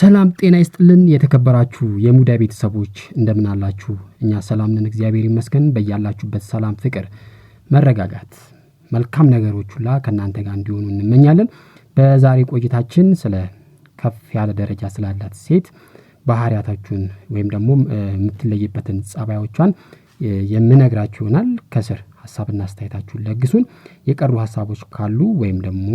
ሰላም ጤና ይስጥልን የተከበራችሁ የሙዳይ ቤተሰቦች እንደምን አላችሁ? እኛ ሰላም ነን እግዚአብሔር ይመስገን። በእያላችሁበት ሰላም፣ ፍቅር፣ መረጋጋት፣ መልካም ነገሮች ሁሉ ከናንተ ጋር እንዲሆኑ እንመኛለን። በዛሬ ቆይታችን ስለ ከፍ ያለ ደረጃ ስላላት ሴት ባህሪያታችሁን ወይም ደግሞ የምትለይበትን ጸባዮቿን የምነግራችሁ ይሆናል። ከስር ሐሳብና አስተያየታችሁን ለግሱን። የቀሩ ሐሳቦች ካሉ ወይም ደግሞ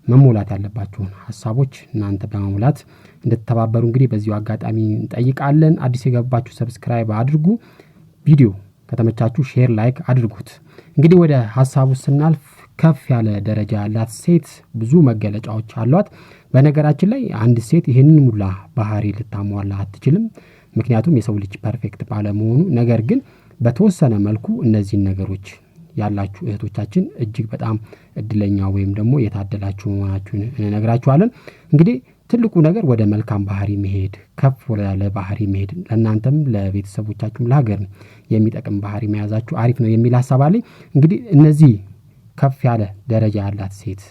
መሞላት ያለባችሁን ሐሳቦች እናንተ በመሙላት እንድትተባበሩ እንግዲህ በዚሁ አጋጣሚ እንጠይቃለን። አዲስ የገባችሁ ሰብስክራይብ አድርጉ። ቪዲዮ ከተመቻችሁ ሼር፣ ላይክ አድርጉት። እንግዲህ ወደ ሐሳቡ ስናልፍ ከፍ ያለ ደረጃ ያላት ሴት ብዙ መገለጫዎች አሏት። በነገራችን ላይ አንድ ሴት ይሄንን ሙላ ባህሪ ልታሟላ አትችልም። ምክንያቱም የሰው ልጅ ፐርፌክት ባለመሆኑ። ነገር ግን በተወሰነ መልኩ እነዚህን ነገሮች ያላችሁ እህቶቻችን እጅግ በጣም እድለኛ ወይም ደግሞ የታደላችሁ መሆናችሁን እንነግራችኋለን። እንግዲህ ትልቁ ነገር ወደ መልካም ባህሪ መሄድ፣ ከፍ ወዳለ ባህሪ መሄድ፣ ለእናንተም ለቤተሰቦቻችሁም ለሀገር የሚጠቅም ባህሪ መያዛችሁ አሪፍ ነው የሚል ሐሳብ አለኝ። እንግዲህ እነዚህ ከፍ ያለ ደረጃ ያላት ሴት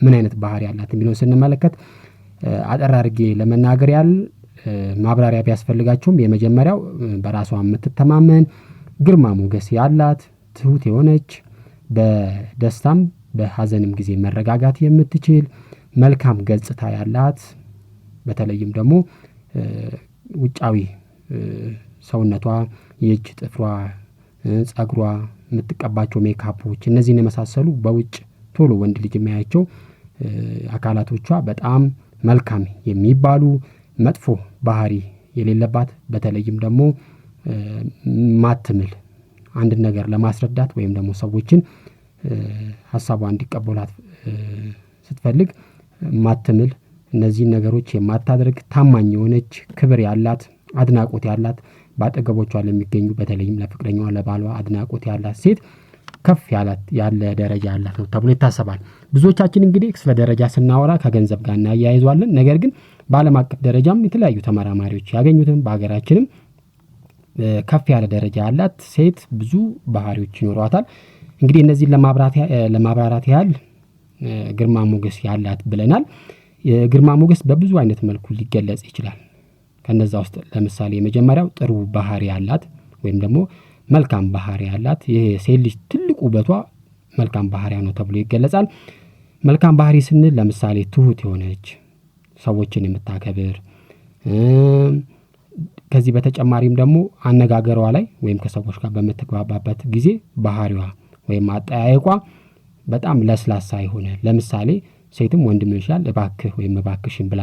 ምን አይነት ባህሪ ያላት የሚለውን ስንመለከት አጠር አድርጌ ለመናገር ያህል ማብራሪያ ቢያስፈልጋችሁም የመጀመሪያው በራሷ የምትተማመን፣ ግርማ ሞገስ ያላት፣ ትሁት የሆነች፣ በደስታም በሐዘንም ጊዜ መረጋጋት የምትችል፣ መልካም ገጽታ ያላት፣ በተለይም ደግሞ ውጫዊ ሰውነቷ፣ የእጅ ጥፍሯ፣ ጸጉሯ፣ የምትቀባቸው ሜካፖች፣ እነዚህን የመሳሰሉ በውጭ ቶሎ ወንድ ልጅ የሚያያቸው አካላቶቿ በጣም መልካም የሚባሉ፣ መጥፎ ባህሪ የሌለባት፣ በተለይም ደግሞ ማትምል፣ አንድ ነገር ለማስረዳት ወይም ደግሞ ሰዎችን ሐሳቧን እንዲቀበሏት ስትፈልግ ማትምል፣ እነዚህን ነገሮች የማታደርግ፣ ታማኝ የሆነች፣ ክብር ያላት፣ አድናቆት ያላት፣ በአጠገቦቿ ለሚገኙ በተለይም ለፍቅረኛዋ ለባሏ አድናቆት ያላት ሴት ከፍ ያለ ደረጃ ያላት ነው ተብሎ ይታሰባል። ብዙዎቻችን እንግዲህ ስለ ደረጃ ስናወራ ከገንዘብ ጋር እናያይዟለን። ነገር ግን በዓለም አቀፍ ደረጃም የተለያዩ ተመራማሪዎች ያገኙትን በሀገራችንም ከፍ ያለ ደረጃ ያላት ሴት ብዙ ባህሪዎች ይኖሯታል። እንግዲህ እነዚህን ለማብራራት ያህል ግርማ ሞገስ ያላት ብለናል። ግርማ ሞገስ በብዙ አይነት መልኩ ሊገለጽ ይችላል። ከነዛ ውስጥ ለምሳሌ የመጀመሪያው ጥሩ ባህሪ ያላት ወይም ደግሞ መልካም ባህሪ ያላት። ይሄ ሴት ልጅ ትልቁ ውበቷ መልካም ባህሪያ ነው ተብሎ ይገለጻል። መልካም ባህሪ ስንል ለምሳሌ ትሁት የሆነች፣ ሰዎችን የምታከብር፣ ከዚህ በተጨማሪም ደግሞ አነጋገሯ ላይ ወይም ከሰዎች ጋር በምትግባባበት ጊዜ ባህሪዋ ወይም አጠያየቋ በጣም ለስላሳ የሆነ፣ ለምሳሌ ሴትም ወንድም ይችላል እባክህ ወይም እባክሽን ብላ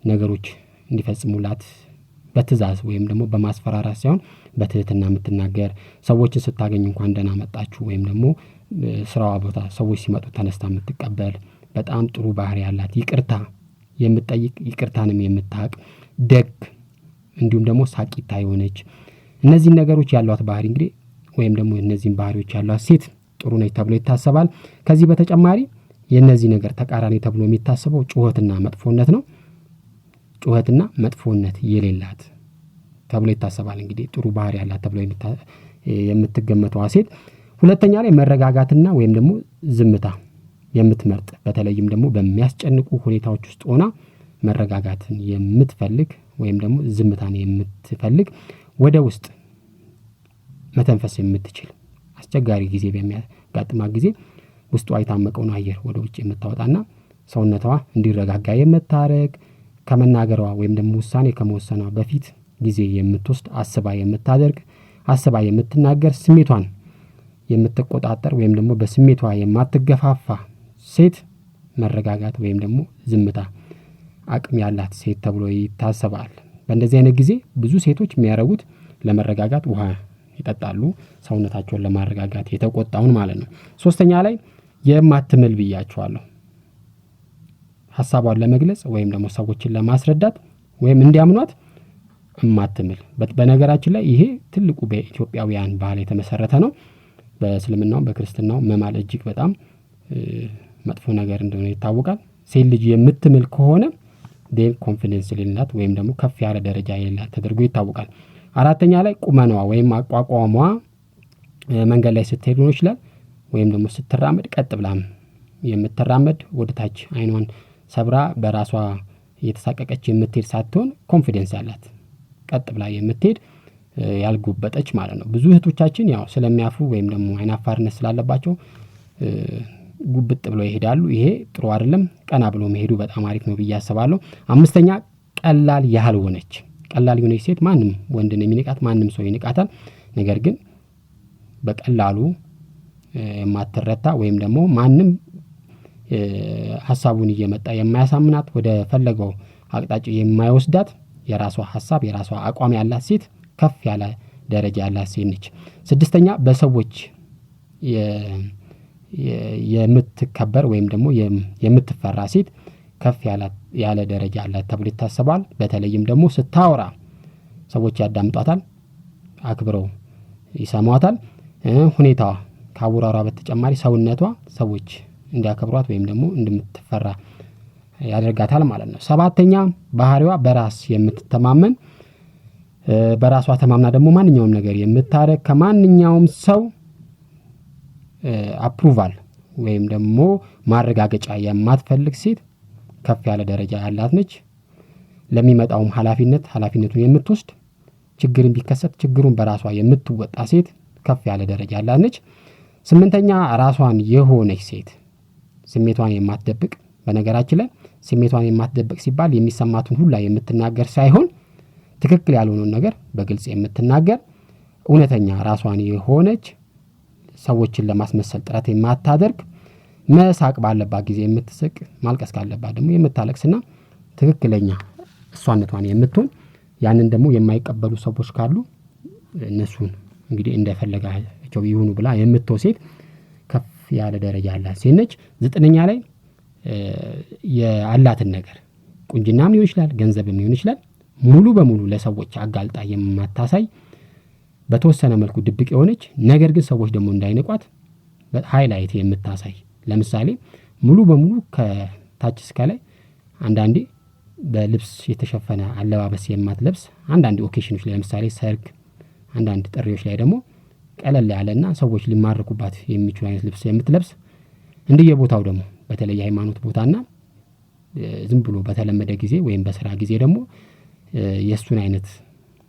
ነገሮች እንዲፈጽሙላት በትዕዛዝ ወይም ደግሞ በማስፈራራት ሳይሆን በትህትና የምትናገር፣ ሰዎችን ስታገኝ እንኳን ደህና መጣችሁ ወይም ደግሞ ስራዋ ቦታ ሰዎች ሲመጡ ተነስታ የምትቀበል በጣም ጥሩ ባህሪ ያላት፣ ይቅርታ የምትጠይቅ፣ ይቅርታንም የምታውቅ፣ ደግ፣ እንዲሁም ደግሞ ሳቂታ የሆነች፣ እነዚህን ነገሮች ያሏት ባህሪ እንግዲህ ወይም ደግሞ እነዚህን ባህሪዎች ያሏት ሴት ጥሩ ነች ተብሎ ይታሰባል። ከዚህ በተጨማሪ የነዚህ ነገር ተቃራኒ ተብሎ የሚታሰበው ጩኸትና መጥፎነት ነው። ጩኸትና መጥፎነት የሌላት ተብሎ ይታሰባል። እንግዲህ ጥሩ ባህሪ ያላት ተብሎ የምትገመተው ሴት ሁለተኛ ላይ መረጋጋትና ወይም ደግሞ ዝምታ የምትመርጥ፣ በተለይም ደግሞ በሚያስጨንቁ ሁኔታዎች ውስጥ ሆና መረጋጋትን የምትፈልግ ወይም ደግሞ ዝምታን የምትፈልግ፣ ወደ ውስጥ መተንፈስ የምትችል፣ አስቸጋሪ ጊዜ በሚያጋጥማት ጊዜ ውስጧ የታመቀውን አየር ወደ ውጭ የምታወጣና ሰውነቷ እንዲረጋጋ የምታረግ፣ ከመናገሯ ወይም ደግሞ ውሳኔ ከመወሰኗ በፊት ጊዜ የምትወስድ፣ አስባ የምታደርግ፣ አስባ የምትናገር፣ ስሜቷን የምትቆጣጠር ወይም ደግሞ በስሜቷ የማትገፋፋ ሴት መረጋጋት ወይም ደግሞ ዝምታ አቅም ያላት ሴት ተብሎ ይታሰባል። በእንደዚህ አይነት ጊዜ ብዙ ሴቶች የሚያደርጉት ለመረጋጋት ውሃ ይጠጣሉ፣ ሰውነታቸውን ለማረጋጋት የተቆጣውን ማለት ነው። ሶስተኛ ላይ የማትምል ብያቸዋለሁ። ሐሳቧን ለመግለጽ ወይም ደግሞ ሰዎችን ለማስረዳት ወይም እንዲያምኗት የማትምል። በነገራችን ላይ ይሄ ትልቁ በኢትዮጵያውያን ባህል የተመሰረተ ነው። በእስልምናው በክርስትናው መማል እጅግ በጣም መጥፎ ነገር እንደሆነ ይታወቃል። ሴት ልጅ የምትምል ከሆነ ኮንፊደንስ የሌላት ወይም ደግሞ ከፍ ያለ ደረጃ የሌላት ተደርጎ ይታወቃል። አራተኛ ላይ ቁመናዋ ወይም አቋቋሟ መንገድ ላይ ስትሄድ ሊሆን ይችላል ወይም ደግሞ ስትራመድ ቀጥ ብላም የምትራመድ፣ ወደ ታች አይኗን ሰብራ በራሷ የተሳቀቀች የምትሄድ ሳትሆን ኮንፊደንስ ያላት ቀጥ ብላ የምትሄድ ያልጉበጠች ማለት ነው። ብዙ እህቶቻችን ያው ስለሚያፉ ወይም ደግሞ አይናፋርነት ስላለባቸው ጉብጥ ብለው ይሄዳሉ። ይሄ ጥሩ አይደለም። ቀና ብሎ መሄዱ በጣም አሪፍ ነው ብዬ አስባለሁ። አምስተኛ ቀላል ያልሆነች ሴት ማንም ወንድን የሚንቃት ማንም ሰው ይንቃታል። ነገር ግን በቀላሉ የማትረታ ወይም ደግሞ ማንም ሐሳቡን እየመጣ የማያሳምናት ወደ ፈለገው አቅጣጫ የማይወስዳት የራሷ ሐሳብ የራሷ አቋም ያላት ሴት ከፍ ያለ ደረጃ ያላት ሴት ነች። ስድስተኛ በሰዎች የምትከበር ወይም ደግሞ የምትፈራ ሴት ከፍ ያለ ደረጃ ያላት ተብሎ ይታሰባል። በተለይም ደግሞ ስታወራ ሰዎች ያዳምጧታል፣ አክብረው ይሰማዋታል። ሁኔታዋ ከአወራሯ በተጨማሪ ሰውነቷ ሰዎች እንዲያከብሯት ወይም ደግሞ እንደምትፈራ ያደርጋታል ማለት ነው። ሰባተኛ ባህሪዋ በራስ የምትተማመን በራሷ ተማምና ደግሞ ማንኛውም ነገር የምታረግ ከማንኛውም ሰው አፕሩቫል ወይም ደግሞ ማረጋገጫ የማትፈልግ ሴት ከፍ ያለ ደረጃ ያላት ነች። ለሚመጣውም ኃላፊነቱን የምትወስድ ችግርን ቢከሰት ችግሩን በራሷ የምትወጣ ሴት ከፍ ያለ ደረጃ ያላት ነች። ስምንተኛ ራሷን የሆነች ሴት ስሜቷን የማትደብቅ በነገራችን ላይ ስሜቷን የማትደብቅ ሲባል የሚሰማቱን ሁሉ የምትናገር ሳይሆን ትክክል ያልሆነውን ነገር በግልጽ የምትናገር እውነተኛ ራሷን የሆነች ሰዎችን ለማስመሰል ጥረት የማታደርግ መሳቅ ባለባት ጊዜ የምትስቅ ማልቀስ ካለባት ደግሞ የምታለቅስና ትክክለኛ እሷነቷን የምትሆን ያንን ደግሞ የማይቀበሉ ሰዎች ካሉ እነሱን እንግዲህ እንደፈለጋቸው ይሁኑ ብላ የምትተው ሴት ከፍ ያለ ደረጃ ያላት ሴት ነች። ዘጠነኛ ላይ ያላትን ነገር ቁንጅናም ሊሆን ይችላል ገንዘብም ሊሆን ይችላል ሙሉ በሙሉ ለሰዎች አጋልጣ የማታሳይ በተወሰነ መልኩ ድብቅ የሆነች ነገር ግን ሰዎች ደግሞ እንዳይንቋት ሃይላይት የምታሳይ ለምሳሌ ሙሉ በሙሉ ከታች እስከ ላይ አንዳንዴ በልብስ የተሸፈነ አለባበስ የማትለብስ አንዳንድ ኦኬሽኖች ላይ ለምሳሌ ሰርግ አንዳንድ ጥሪዎች ላይ ደግሞ ቀለል ያለና ሰዎች ሊማረኩባት የሚችሉ አይነት ልብስ የምትለብስ እንደየቦታው ደግሞ በተለይ ሃይማኖት ቦታና ዝም ብሎ በተለመደ ጊዜ ወይም በስራ ጊዜ ደግሞ የሱን አይነት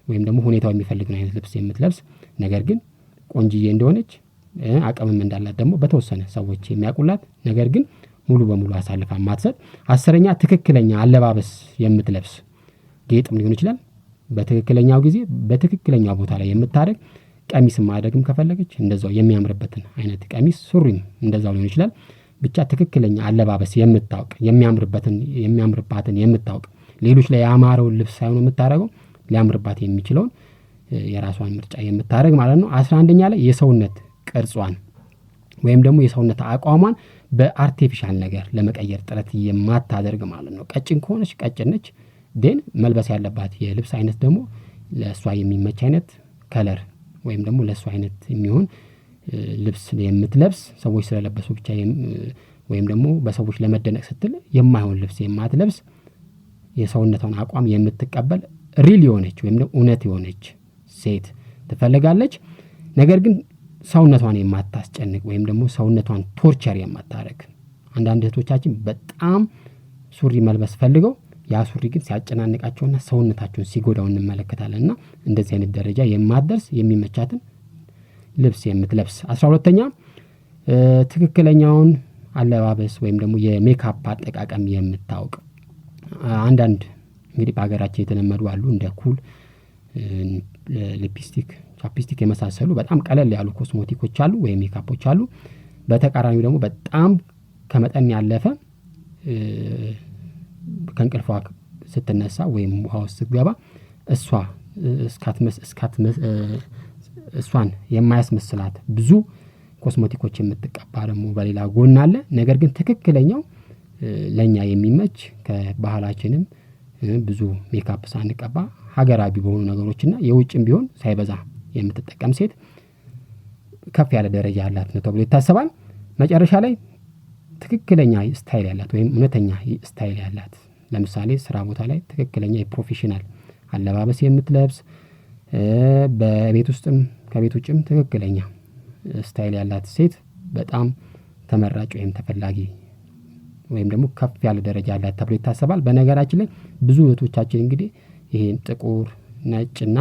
ወይም ደግሞ ሁኔታው የሚፈልገው አይነት ልብስ የምትለብስ ነገር ግን ቆንጂዬ እንደሆነች አቀምም እንዳላት ደግሞ በተወሰነ ሰዎች የሚያቁላት ነገር ግን ሙሉ በሙሉ አሳልፋ ማትሰጥ። አስረኛ ትክክለኛ አለባበስ የምትለብስ ጌጥም ሊሆን ይችላል በትክክለኛው ጊዜ በትክክለኛው ቦታ ላይ የምታረግ ቀሚስ ማድረግም ከፈለገች እንደዛው የሚያምርበትን አይነት ቀሚስ ሱሪም እንደዛው ሊሆን ይችላል ብቻ ትክክለኛ አለባበስ የምታውቅ የሚያምርባትን የምታውቅ ሌሎች ላይ ያማረውን ልብስ ሳይሆን የምታረገው ሊያምርባት የሚችለውን የራሷን ምርጫ የምታረግ ማለት ነው። 11ኛ ላይ የሰውነት ቅርጿን ወይም ደግሞ የሰውነት አቋሟን በአርቲፊሻል ነገር ለመቀየር ጥረት የማታደርግ ማለት ነው። ቀጭን ከሆነች ቀጭን ነች ዴን መልበስ ያለባት የልብስ አይነት ደግሞ ለሷ የሚመች አይነት ከለር ወይም ደግሞ ለሷ አይነት የሚሆን ልብስ የምትለብስ ሰዎች ስለለበሱ ብቻ ወይም ደግሞ በሰዎች ለመደነቅ ስትል የማይሆን ልብስ የማትለብስ የሰውነቷን አቋም የምትቀበል ሪል የሆነች ወይም ደግሞ እውነት የሆነች ሴት ትፈልጋለች። ነገር ግን ሰውነቷን የማታስጨንቅ ወይም ደግሞ ሰውነቷን ቶርቸር የማታረግ አንዳንድ እህቶቻችን በጣም ሱሪ መልበስ ፈልገው ያ ሱሪ ግን ሲያጨናንቃቸውና ሰውነታቸውን ሲጎዳው እንመለከታለንና እንደዚህ አይነት ደረጃ የማትደርስ የሚመቻትን ልብስ የምትለብስ። 12ኛ ትክክለኛውን አለባበስ ወይም ደግሞ የሜካፕ አጠቃቀም የምታውቅ አንዳንድ እንግዲህ በአገራችን የተለመዱ አሉ እንደ ኩል ሊፕስቲክ ቻፕስቲክ የመሳሰሉ በጣም ቀለል ያሉ ኮስሞቲኮች አሉ ወይም ሜካፖች አሉ። በተቃራኒው ደግሞ በጣም ከመጠን ያለፈ ከእንቅልፏ ስትነሳ ወይም ውሃ ውስጥ ስትገባ እሷን የማያስመስላት ብዙ ኮስሞቲኮች የምትቀባ ደግሞ በሌላ ጎን አለ። ነገር ግን ትክክለኛው ለኛ የሚመች ከባህላችንም ብዙ ሜካፕ ሳንቀባ ሀገራዊ በሆኑ ነገሮችና የውጭም ቢሆን ሳይበዛ የምትጠቀም ሴት ከፍ ያለ ደረጃ ያላት ነው ተብሎ ይታሰባል። መጨረሻ ላይ ትክክለኛ ስታይል ያላት ወይም እውነተኛ ስታይል ያላት ለምሳሌ ስራ ቦታ ላይ ትክክለኛ የፕሮፌሽናል አለባበስ የምትለብስ በቤት ውስጥም ከቤት ውጭም ትክክለኛ ስታይል ያላት ሴት በጣም ተመራጭ ወይም ተፈላጊ ወይም ደግሞ ከፍ ያለ ደረጃ ያላት ተብሎ ይታሰባል። በነገራችን ላይ ብዙ እህቶቻችን እንግዲህ ይሄን ጥቁር ነጭና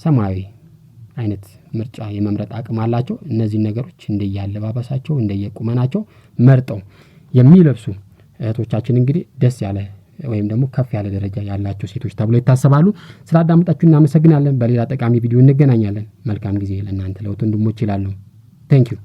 ሰማያዊ አይነት ምርጫ የመምረጥ አቅም አላቸው። እነዚህ ነገሮች እንደያለባበሳቸው እንደየቁመናቸው መርጠው የሚለብሱ እህቶቻችን እንግዲህ ደስ ያለ ወይም ደግሞ ከፍ ያለ ደረጃ ያላቸው ሴቶች ተብሎ ይታሰባሉ። ስላዳመጣችሁ እናመሰግናለን። በሌላ ጠቃሚ ቪዲዮ እንገናኛለን። መልካም ጊዜ ለእናንተ ለወንድሞች ይላሉ። Thank you.